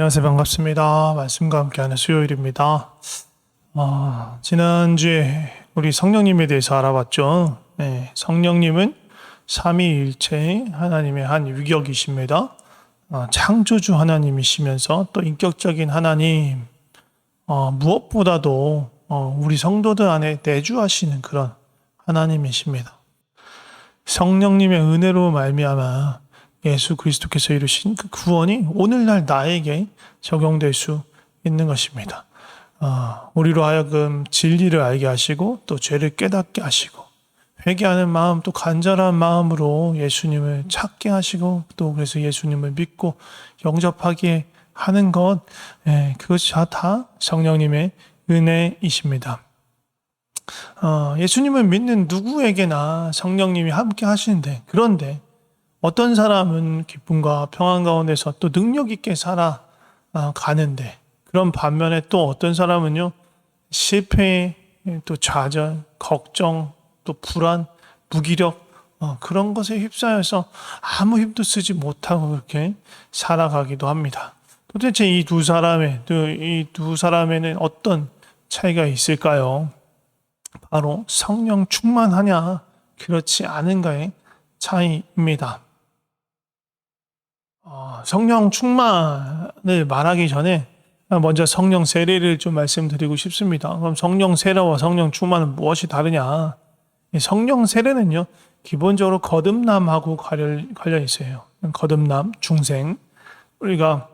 안녕하세요. 반갑습니다. 말씀과 함께하는 수요일입니다. 지난주에 우리 성령님에 대해서 알아봤죠. 네, 성령님은 삼위일체의 하나님의 한 위격이십니다. 창조주 하나님이시면서 또 인격적인 하나님, 무엇보다도 우리 성도들 안에 내주하시는 그런 하나님이십니다. 성령님의 은혜로 말미암아 예수 그리스도께서 이루신 그 구원이 오늘날 나에게 적용될 수 있는 것입니다. 우리로 하여금 진리를 알게 하시고 또 죄를 깨닫게 하시고 회개하는 마음 또 간절한 마음으로 예수님을 찾게 하시고 또 그래서 예수님을 믿고 영접하게 하는 것, 그것이 다 성령님의 은혜이십니다. 예수님을 믿는 누구에게나 성령님이 함께 하시는데, 그런데 어떤 사람은 기쁨과 평안 가운데서 또 능력 있게 살아가는데, 그런 반면에 또 어떤 사람은요, 실패, 또 좌절, 걱정, 또 불안, 무기력, 그런 것에 휩싸여서 아무 힘도 쓰지 못하고 그렇게 살아가기도 합니다. 도대체 이 두 사람에는 어떤 차이가 있을까요? 바로 성령 충만하냐, 그렇지 않은가의 차이입니다. 성령 충만을 말하기 전에 먼저 성령 세례를 좀 말씀드리고 싶습니다. 그럼 성령 세례와 성령 충만은 무엇이 다르냐? 성령 세례는요, 기본적으로 거듭남하고 관련 있어요. 거듭남, 중생. 우리가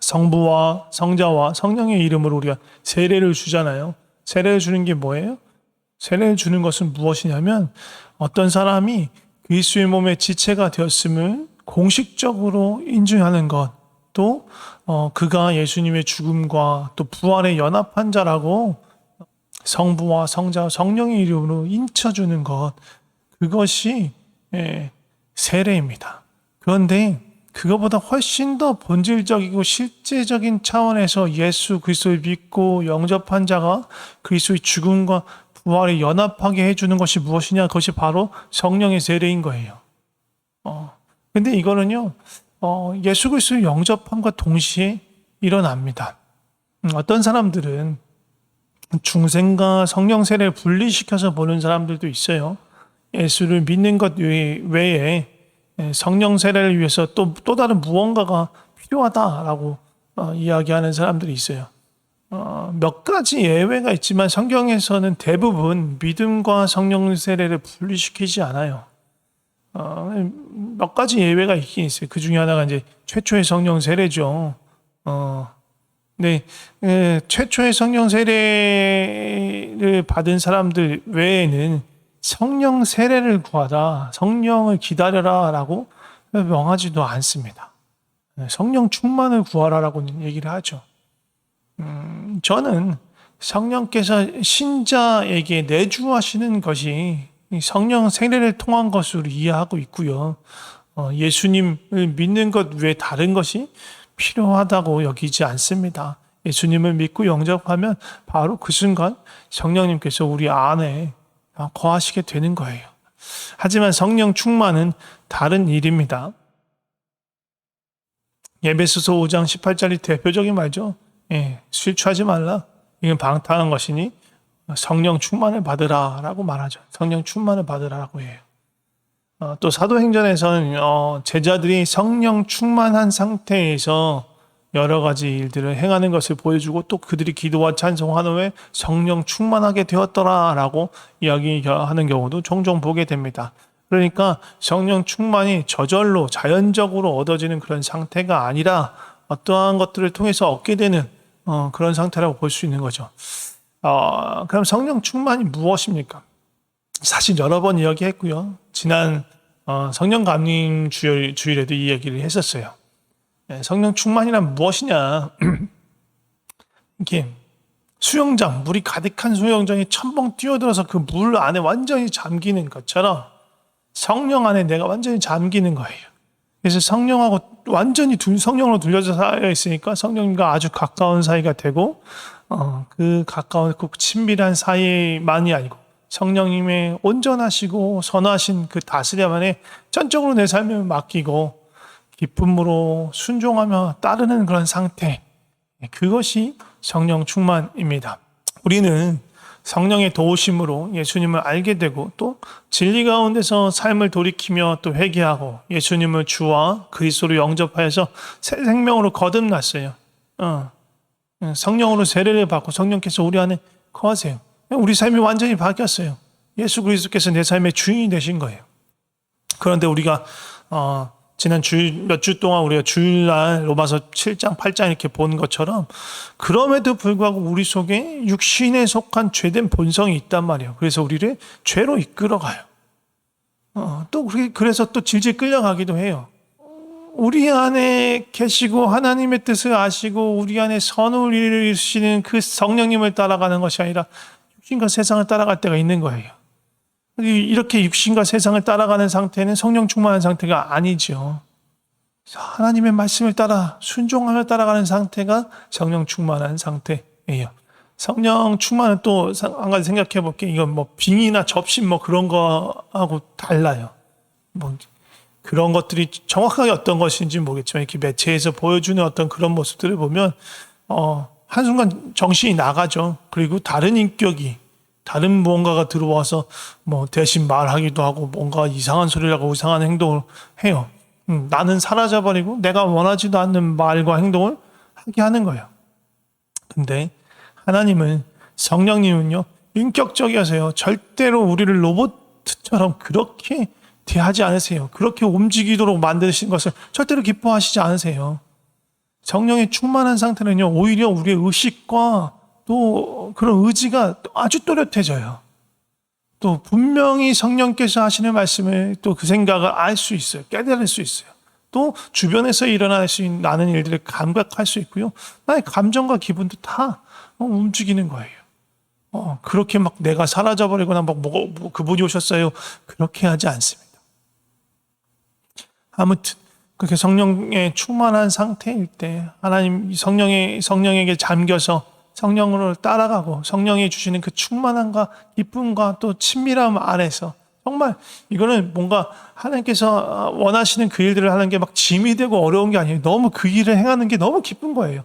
성부와 성자와 성령의 이름으로 우리가 세례를 주잖아요. 세례를 주는 게 뭐예요? 세례를 주는 것은 무엇이냐면, 어떤 사람이 그리스도의 몸의 지체가 되었음을 공식적으로 인증하는 것, 또 그가 예수님의 죽음과 또 부활에 연합한 자라고 성부와 성자, 성령의 이름으로 인쳐주는 것, 그것이 세례입니다. 그런데 그것보다 훨씬 더 본질적이고 실제적인 차원에서 예수 그리스도를 믿고 영접한 자가 그리스도의 죽음과 부활에 연합하게 해주는 것이 무엇이냐? 그것이 바로 성령의 세례인 거예요. 근데 이거는요, 예수 그리스도를 영접함과 동시에 일어납니다. 어떤 사람들은 중생과 성령 세례를 분리시켜서 보는 사람들도 있어요. 예수를 믿는 것 외에 성령 세례를 위해서 또 다른 무언가가 필요하다라고 이야기하는 사람들이 있어요. 몇 가지 예외가 있지만 성경에서는 대부분 믿음과 성령 세례를 분리시키지 않아요. 몇 가지 예외가 있긴 있어요. 그 중에 하나가 이제 최초의 성령 세례죠. 네, 최초의 성령 세례를 받은 사람들 외에는 성령 세례를 구하라, 성령을 기다려라라고 명하지도 않습니다. 성령 충만을 구하라라고 얘기를 하죠. 저는 성령께서 신자에게 내주하시는 것이 성령 세례를 통한 것으로 이해하고 있고요. 예수님을 믿는 것 외에 다른 것이 필요하다고 여기지 않습니다. 예수님을 믿고 영접하면 바로 그 순간 성령님께서 우리 안에 거하시게 되는 거예요. 하지만 성령 충만은 다른 일입니다. 에베소서 5장 18절이 대표적인 말이죠. 실추하지 말라. 이건 방탕한 것이니 성령 충만을 받으라 라고 말하죠. 성령 충만을 받으라고 해요. 또 사도행전에서는 제자들이 성령 충만한 상태에서 여러 가지 일들을 행하는 것을 보여주고 또 그들이 기도와 찬송한 후에 성령 충만하게 되었더라라고 이야기하는 경우도 종종 보게 됩니다. 그러니까 성령 충만이 저절로 자연적으로 얻어지는 그런 상태가 아니라 어떠한 것들을 통해서 얻게 되는 그런 상태라고 볼 수 있는 거죠. 그럼 성령 충만이 무엇입니까? 사실 여러 번 이야기했고요. 지난 성령 감림 주일에도 이 얘기를 했었어요. 성령 충만이란 무엇이냐? 이렇게 수영장, 물이 가득한 수영장에 첨벙 뛰어들어서 그 물 안에 완전히 잠기는 것처럼 성령 안에 내가 완전히 잠기는 거예요. 그래서 성령하고 완전히 성령으로 둘려져 살아 있으니까 성령님과 아주 가까운 사이가 되고, 그 가까운 그 친밀한 사이만이 아니고 성령님의 온전하시고 선하신 그 다스림 안에 전적으로 내 삶을 맡기고 기쁨으로 순종하며 따르는 그런 상태, 그것이 성령 충만입니다. 우리는 성령의 도우심으로 예수님을 알게 되고 또 진리 가운데서 삶을 돌이키며 또 회개하고 예수님을 주와 그리스도로 영접하여서 새 생명으로 거듭났어요. 성령으로 세례를 받고 성령께서 우리 안에 거하세요. 우리 삶이 완전히 바뀌었어요. 예수 그리스도께서 내 삶의 주인이 되신 거예요. 그런데 우리가 지난 몇 주 동안 우리가 주일날 로마서 7장, 8장 이렇게 본 것처럼 그럼에도 불구하고 우리 속에 육신에 속한 죄된 본성이 있단 말이에요. 그래서 우리를 죄로 이끌어가요. 또 그래서 또 질질 끌려가기도 해요. 우리 안에 계시고 하나님의 뜻을 아시고 우리 안에 선을 이루시는 그 성령님을 따라가는 것이 아니라 육신과 세상을 따라갈 때가 있는 거예요. 이렇게 육신과 세상을 따라가는 상태는 성령 충만한 상태가 아니죠. 하나님의 말씀을 따라 순종하며 따라가는 상태가 성령 충만한 상태예요. 성령 충만은 또 한 가지 생각해 볼게요. 이건 뭐 빙이나 접시 뭐 그런 거하고 달라요. 뭐 그런 것들이 정확하게 어떤 것인지 모르겠지만 이렇게 매체에서 보여주는 어떤 그런 모습들을 보면 한순간 정신이 나가죠. 그리고 다른 인격이 다른 무언가가 들어와서 뭐 대신 말하기도 하고 뭔가 이상한 소리를 하고 이상한 행동을 해요. 나는 사라져버리고 내가 원하지도 않는 말과 행동을 하게 하는 거예요. 근데 하나님은 성령님은요 인격적이어서요 절대로 우리를 로봇처럼 그렇게 대하지 않으세요. 그렇게 움직이도록 만드신 것을 절대로 기뻐하시지 않으세요. 성령의 충만한 상태는요 오히려 우리의 의식과 또 그런 의지가 아주 또렷해져요. 또 분명히 성령께서 하시는 말씀을 또 그 생각을 알 수 있어요. 깨달을 수 있어요. 또 주변에서 일어날 수 있는 나는 일들을 감각할 수 있고요. 나의 감정과 기분도 다 움직이는 거예요. 그렇게 막 내가 사라져버리거나 뭐 그분이 오셨어요. 그렇게 하지 않습니다. 아무튼 그렇게 성령의 충만한 상태일 때 하나님 성령에게 잠겨서 성령으로 따라가고 성령이 주시는 그 충만함과 기쁨과 또 친밀함 안에서 정말 이거는 뭔가 하나님께서 원하시는 그 일들을 하는 게 막 짐이 되고 어려운 게 아니에요. 너무 그 일을 행하는 게 너무 기쁜 거예요.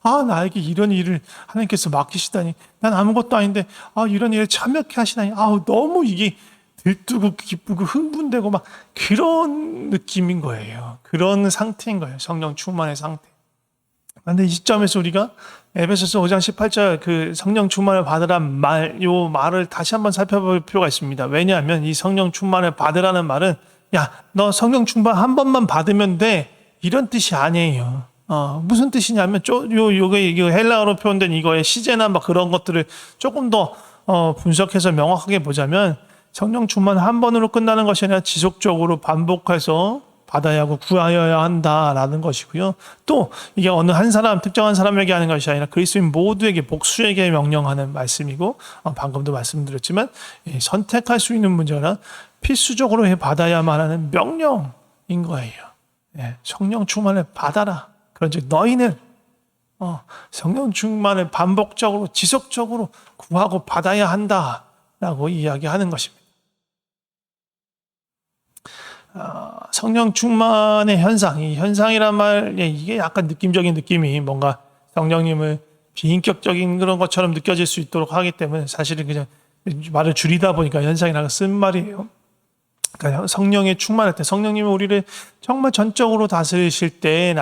나에게 이런 일을 하나님께서 맡기시다니. 난 아무것도 아닌데 이런 일을 참여케 하시다니. 너무 이게 들뜨고 기쁘고 흥분되고 막 그런 느낌인 거예요. 그런 상태인 거예요. 성령 충만의 상태. 그런데 이 시점에서 우리가 에베소서 5장 18절 그 성령 충만을 받으란 요 말을 다시 한번 살펴볼 필요가 있습니다. 왜냐하면 이 성령 충만을 받으라는 말은 너 성령 충만 한 번만 받으면 돼 이런 뜻이 아니에요. 무슨 뜻이냐면 이거 헬라어로 표현된 이거의 시제나 막 그런 것들을 조금 더 분석해서 명확하게 보자면 성령 충만 한 번으로 끝나는 것이 아니라 지속적으로 반복해서 받아야 하고 구하여야 한다라는 것이고요. 또 이게 어느 한 사람, 특정한 사람에게 하는 것이 아니라 그리스도인 모두에게 복수에게 명령하는 말씀이고 방금도 말씀드렸지만 선택할 수 있는 문제라 필수적으로 받아야만 하는 명령인 거예요. 성령 충만을 받아라. 그런즉 너희는 성령 충만을 반복적으로 지속적으로 구하고 받아야 한다라고 이야기하는 것입니다. 성령 충만의 현상, 이 현상이란 말, 이게 약간 느낌적인 느낌이 뭔가 성령님을 비인격적인 그런 것처럼 느껴질 수 있도록 하기 때문에 사실은 그냥 말을 줄이다 보니까 현상이라고 쓴 말이에요. 그러니까 성령의 충만할 때 성령님은 우리를 정말 전적으로 다스리실 때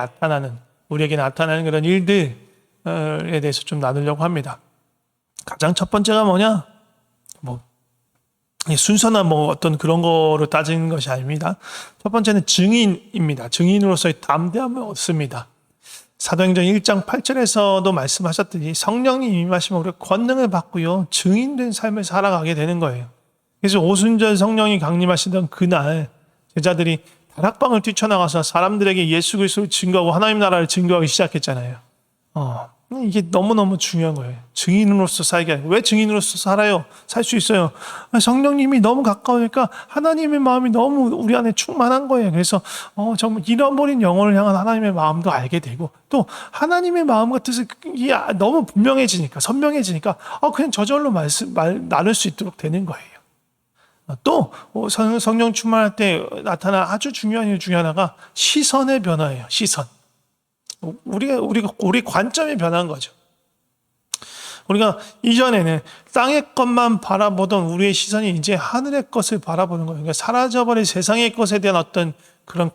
우리에게 나타나는 그런 일들에 대해서 좀 나누려고 합니다. 가장 첫 번째가 뭐냐? 순서나 어떤 그런 거로 따지는 것이 아닙니다. 첫 번째는 증인입니다. 증인으로서의 담대함을 얻습니다. 사도행전 1장 8절에서도 말씀하셨듯이 성령님 임하시면 우리가 권능을 받고요. 증인된 삶을 살아가게 되는 거예요. 그래서 오순절 성령이 강림하시던 그날 제자들이 다락방을 뛰쳐나가서 사람들에게 예수 그리스도를 증거하고 하나님 나라를 증거하기 시작했잖아요. 이게 너무너무 중요한 거예요. 증인으로서 살게 하고. 왜 증인으로서 살아요? 살 수 있어요. 성령님이 너무 가까우니까 하나님의 마음이 너무 우리 안에 충만한 거예요. 그래서 정말 잃어버린 영혼을 향한 하나님의 마음도 알게 되고 또 하나님의 마음과 뜻이 너무 분명해지니까 선명해지니까 그냥 저절로 나눌 수 있도록 되는 거예요. 또 성령 충만할 때 나타난 아주 중요한 일 중에 하나가 시선의 변화예요. 시선. 우리 관점이 변한 거죠. 우리가 이전에는 땅의 것만 바라보던 우리의 시선이 이제 하늘의 것을 바라보는 거예요. 그러니까 사라져버린 세상의 것에 대한 어떤 그런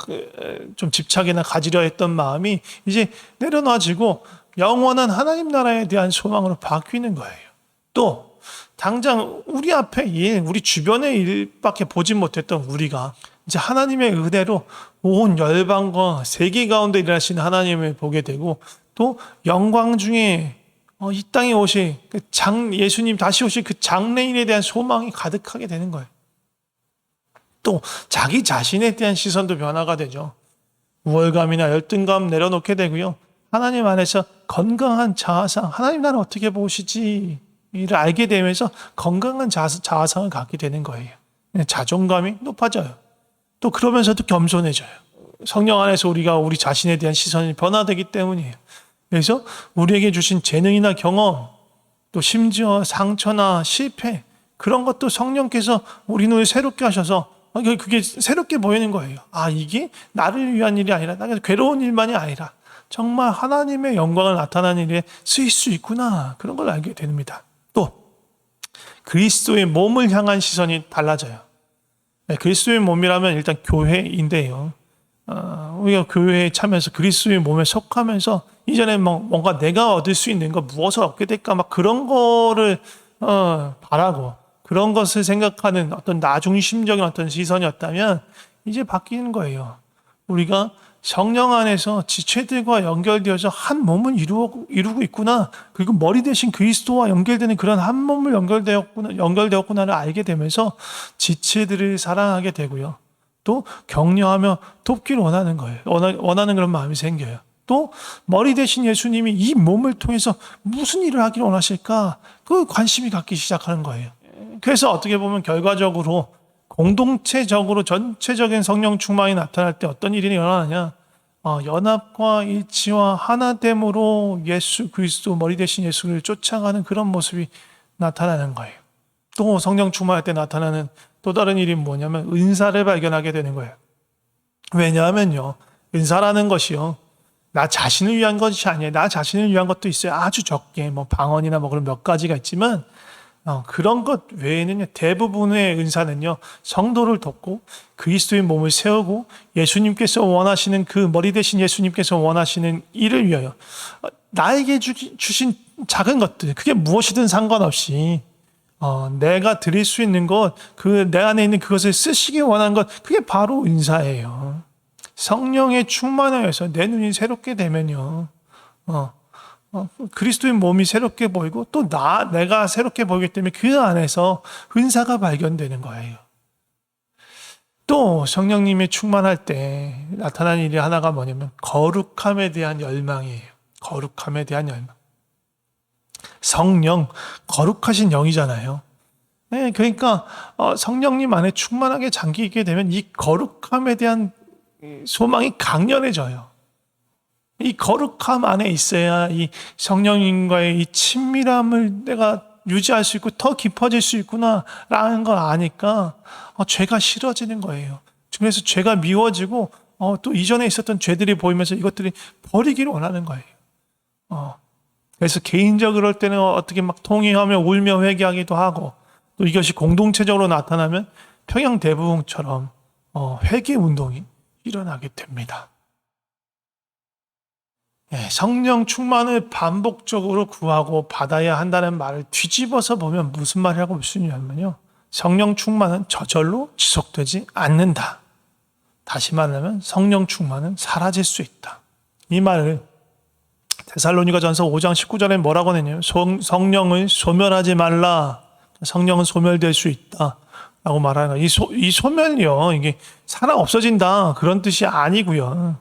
좀 집착이나 가지려 했던 마음이 이제 내려놔지고 영원한 하나님 나라에 대한 소망으로 바뀌는 거예요. 또 당장 우리 앞에 일, 우리 주변의 일밖에 보지 못했던 우리가 이제 하나님의 은혜로 온 열방과 세계 가운데 일하시는 하나님을 보게 되고 또 영광 중에 이 땅에 오실 예수님 다시 오실 그 장래일에 대한 소망이 가득하게 되는 거예요. 또 자기 자신에 대한 시선도 변화가 되죠. 우월감이나 열등감 내려놓게 되고요. 하나님 안에서 건강한 자아상, 하나님 나를 어떻게 보시지 이를 알게 되면서 건강한 자아상을 갖게 되는 거예요. 자존감이 높아져요. 또 그러면서도 겸손해져요. 성령 안에서 우리가 우리 자신에 대한 시선이 변화되기 때문이에요. 그래서 우리에게 주신 재능이나 경험, 또 심지어 상처나 실패, 그런 것도 성령께서 우리 눈을 새롭게 하셔서 그게 새롭게 보이는 거예요. 이게 나를 위한 일이 아니라, 나가 괴로운 일만이 아니라 정말 하나님의 영광을 나타나는 일에 쓰일 수 있구나. 그런 걸 알게 됩니다. 또 그리스도의 몸을 향한 시선이 달라져요. 그리스도의 몸이라면 일단 교회인데요. 우리가 교회에 참여해서 그리스도의 몸에 속하면서 이전에 뭔가 내가 얻을 수 있는 거 무엇을 얻게 될까 막 그런 거를 바라고 그런 것을 생각하는 어떤 나중심적인 어떤 시선이었다면 이제 바뀌는 거예요. 우리가 성령 안에서 지체들과 연결되어서 한 몸을 이루고 있구나. 그리고 머리 대신 그리스도와 연결되는 그런 한 몸을 연결되었구나를 알게 되면서 지체들을 사랑하게 되고요. 또 격려하며 돕기를 원하는 거예요. 원하는 그런 마음이 생겨요. 또 머리 대신 예수님이 이 몸을 통해서 무슨 일을 하기를 원하실까? 그 관심이 갖기 시작하는 거예요. 그래서 어떻게 보면 결과적으로 공동체적으로 전체적인 성령 충만이 나타날 때 어떤 일이 일어나냐? 연합과 일치와 하나됨으로 예수 그리스도 머리 대신 예수를 쫓아가는 그런 모습이 나타나는 거예요. 또 성령 충만할 때 나타나는 또 다른 일이 뭐냐면 은사를 발견하게 되는 거예요. 왜냐하면요, 은사라는 것이요, 나 자신을 위한 것이 아니에요. 나 자신을 위한 것도 있어요. 아주 적게 방언이나 그런 몇 가지가 있지만 그런 것 외에는 대부분의 은사는요, 성도를 돕고 그리스도의 몸을 세우고 예수님께서 원하시는 그 머리 대신 예수님께서 원하시는 일을 위하여 나에게 주신 작은 것들, 그게 무엇이든 상관없이 내가 드릴 수 있는 것, 내 안에 있는 그것을 쓰시기 원하는 것, 그게 바로 은사예요. 성령의 충만하여서 내 눈이 새롭게 되면요, 그리스도의 몸이 새롭게 보이고 또 내가 새롭게 보이기 때문에 그 안에서 은사가 발견되는 거예요. 또 성령님이 충만할 때 나타나는 일이 하나가 뭐냐면 거룩함에 대한 열망이에요. 거룩함에 대한 열망. 성령, 거룩하신 영이잖아요. 네, 그러니까 성령님 안에 충만하게 잠기게 되면 이 거룩함에 대한 소망이 강렬해져요. 이 거룩함 안에 있어야 이 성령님과의 이 친밀함을 내가 유지할 수 있고 더 깊어질 수 있구나라는 걸 아니까 죄가 싫어지는 거예요. 그래서 죄가 미워지고 또 이전에 있었던 죄들이 보이면서 이것들이 버리기를 원하는 거예요. 그래서 개인적으로 할 때는 어떻게 막 통회하며 울며 회개하기도 하고, 또 이것이 공동체적으로 나타나면 평양대부흥처럼 회개 운동이 일어나게 됩니다. 성령 충만을 반복적으로 구하고 받아야 한다는 말을 뒤집어서 보면 무슨 말이라고 볼 수 있냐면요, 성령 충만은 저절로 지속되지 않는다. 다시 말하면 성령 충만은 사라질 수 있다. 이 말을 데살로니가전서 5장 19절에 뭐라고 했냐면 성령을 소멸하지 말라. 성령은 소멸될 수 있다 라고 말하는 거예요. 이 소멸이요, 이게 살아 없어진다 그런 뜻이 아니고요.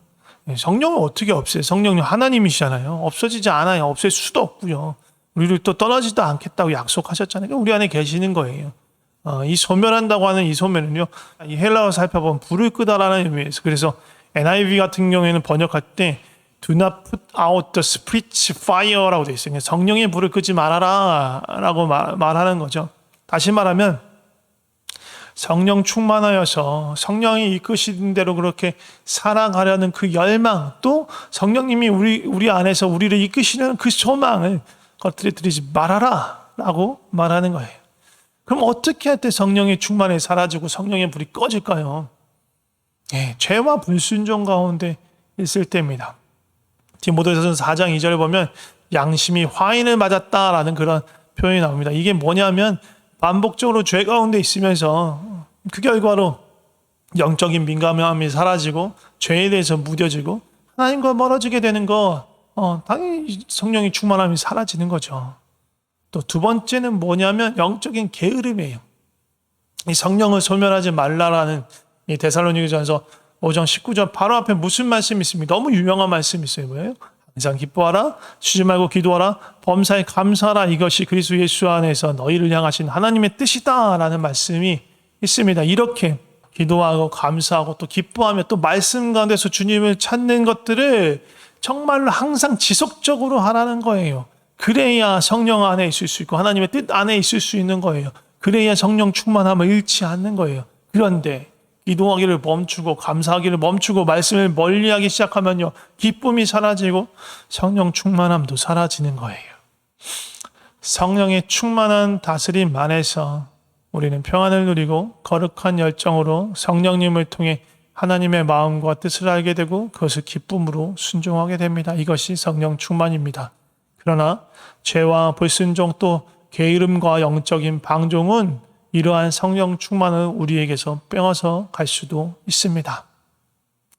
성령을 어떻게 없애요? 성령은 하나님이시잖아요. 없어지지 않아요. 없앨 수도 없고요. 우리를 또 떠나지도 않겠다고 약속하셨잖아요. 우리 안에 계시는 거예요. 이 소멸한다고 하는 이 소멸은요, 이 헬라어 살펴보면 불을 끄다라는 의미에서, 그래서 NIV 같은 경우에는 번역할 때 Do not put out the spirit's fire라고 되어 있어요. 성령의 불을 끄지 말아라 라고 말하는 거죠. 다시 말하면 성령 충만하여서 성령이 이끄시는 대로 그렇게 살아가려는 그 열망, 또 성령님이 우리 안에서 우리를 이끄시는 그 소망을 거스르지 말아라 라고 말하는 거예요. 그럼 어떻게 할 때 성령의 충만이 사라지고 성령의 불이 꺼질까요? 죄와 불순종 가운데 있을 때입니다. 디모데전서 4장 2절에 보면 양심이 화인을 맞았다라는 그런 표현이 나옵니다. 이게 뭐냐면 반복적으로 죄 가운데 있으면서 그 결과로 영적인 민감함이 사라지고 죄에 대해서 무뎌지고 하나님과 멀어지게 되는 거, 당연히 성령의 충만함이 사라지는 거죠. 또 두 번째는 뭐냐면 영적인 게으름이에요. 이 성령을 소멸하지 말라라는 이 데살로니가전서 5장 19절 바로 앞에 무슨 말씀이 있습니까? 너무 유명한 말씀이 있어요. 뭐예요? 항상 기뻐하라, 쉬지 말고 기도하라, 범사에 감사하라. 이것이 그리스도 예수 안에서 너희를 향하신 하나님의 뜻이다라는 말씀이 있습니다. 이렇게 기도하고 감사하고 또 기뻐하며 또 말씀 가운데서 주님을 찾는 것들을 정말로 항상 지속적으로 하라는 거예요. 그래야 성령 안에 있을 수 있고 하나님의 뜻 안에 있을 수 있는 거예요. 그래야 성령 충만함을 잃지 않는 거예요. 그런데 기도하기를 멈추고 감사하기를 멈추고 말씀을 멀리하기 시작하면요, 기쁨이 사라지고 성령 충만함도 사라지는 거예요. 성령의 충만한 다스림 안에서 우리는 평안을 누리고 거룩한 열정으로 성령님을 통해 하나님의 마음과 뜻을 알게 되고 그것을 기쁨으로 순종하게 됩니다. 이것이 성령 충만입니다. 그러나 죄와 불순종 또 게으름과 영적인 방종은 이러한 성령 충만을 우리에게서 빼앗아 갈 수도 있습니다.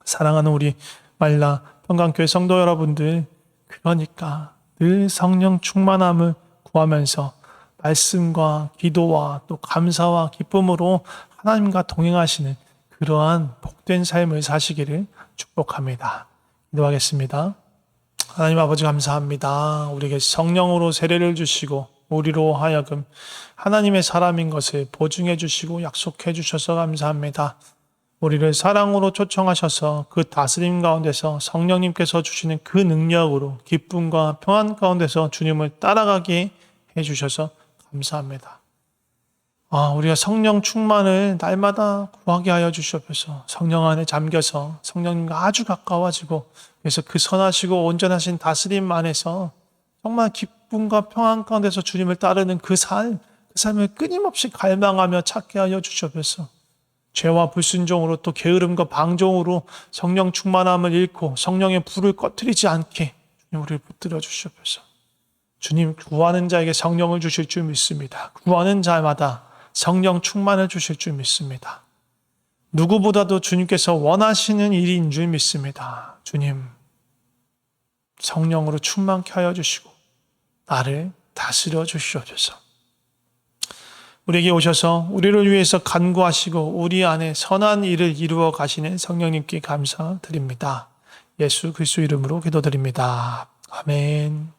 사랑하는 우리 말라 평강교회 성도 여러분들, 그러니까 늘 성령 충만함을 구하면서 말씀과 기도와 또 감사와 기쁨으로 하나님과 동행하시는 그러한 복된 삶을 사시기를 축복합니다. 기도하겠습니다. 하나님 아버지 감사합니다. 우리에게 성령으로 세례를 주시고 우리로 하여금 하나님의 사람인 것을 보증해 주시고 약속해 주셔서 감사합니다. 우리를 사랑으로 초청하셔서 그 다스림 가운데서 성령님께서 주시는 그 능력으로 기쁨과 평안 가운데서 주님을 따라가게 해 주셔서 감사합니다. 우리가 성령 충만을 날마다 구하게 하여 주시옵소서. 성령 안에 잠겨서 성령님과 아주 가까워지고 그래서 그 선하시고 온전하신 다스림 안에서 정말 기쁨과 평안 가운데서 주님을 따르는 그 삶을 끊임없이 갈망하며 찾게 하여 주시옵소서. 죄와 불순종으로 또 게으름과 방종으로 성령 충만함을 잃고 성령의 불을 꺼뜨리지 않게 주님 우리를 붙들어 주시옵소서. 주님, 구하는 자에게 성령을 주실 줄 믿습니다. 구하는 자마다 성령 충만을 주실 줄 믿습니다. 누구보다도 주님께서 원하시는 일인 줄 믿습니다. 주님, 성령으로 충만케 하여 주시고 나를 다스려 주시옵소서. 우리에게 오셔서 우리를 위해서 간구하시고 우리 안에 선한 일을 이루어 가시는 성령님께 감사드립니다. 예수 그리스도 이름으로 기도드립니다. 아멘.